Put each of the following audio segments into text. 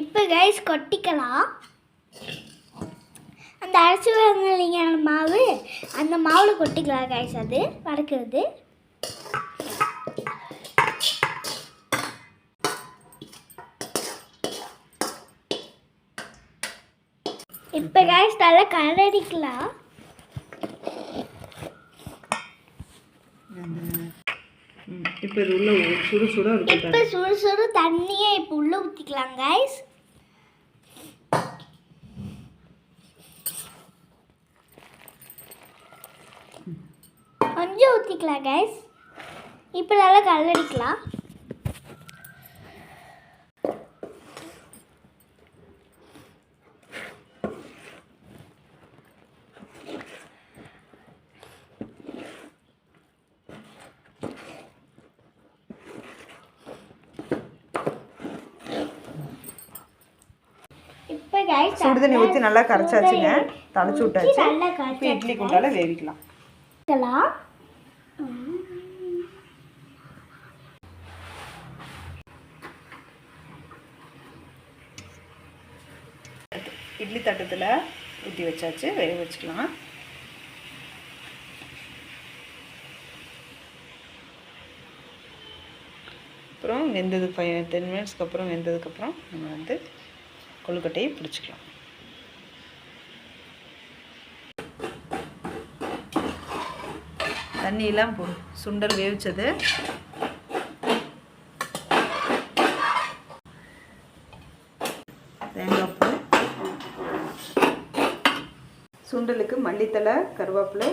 இப்போ கைஸ் கொட்டிக்கலாம். அந்த அரைச்சி வரீங்க மாவு, அந்த மாவில் கொட்டிக்கலாம் கைஸ். அது வறுக்கிறது. இப்போ கைஸ் நல்லா கலரிக்கலாம். இப்போ இது உள்ள சுடு இப்போ சுடு தண்ணியை இப்போ உள்ள ஊற்றிக்கலாம் கைஸ். கொஞ்சம் ஊற்றிக்கலாம் கைஸ். இப்போ நல்லா கலரிக்கலாம். சுடு தண்ணி ஊற்றி நல்லா கரைச்சாச்சுங்க. தழைச்சி விட்டாச்சு. இப்போ இட்லி குண்டால வேவிக்கலாம். இட்லி தட்டத்தில் ஊற்றி வச்சாச்சு. வேக வச்சுக்கலாம். அப்புறம் வெந்தது 10 மினிட்ஸ்க்கு அப்புறம் வெந்ததுக்கப்புறம் நம்ம வந்து கொழுக்கட்டையை பிடிச்சிக்கலாம். தண்ணியெல்லாம் சுண்டல் வேவிச்சது. தேங்காய் பூ, சுண்டலுக்கு மல்லித்தலை, கருவேப்பிலை,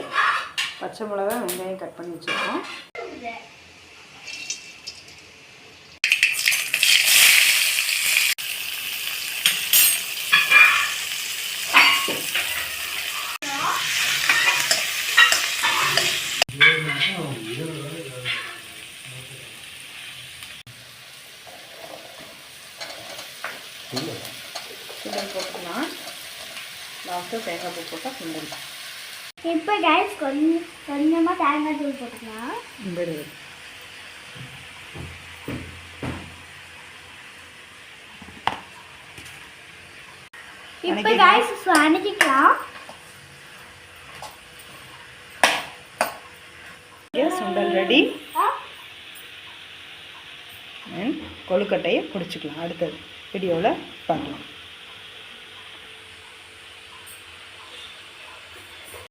பச்சை மிளகாய், வெங்காயம் கட் பண்ணி வச்சுருக்கோம். சுண்டல் போட்டுக்கலாம். லாஸ்ட்டாக தேங்காய் பூ போட்டால் சுண்டல். இப்போ கைஸ் கொஞ்சமாக தேங்காய் தூள் போட்டுக்கலாம். இப்போ கைஸ் அணைச்சிக்கலாம். சுண்டல் ரெடி. கொழுக்கட்டையை பிடிச்சிக்கலாம். அடுத்தது வீடியோவில் பார்க்கலாம்.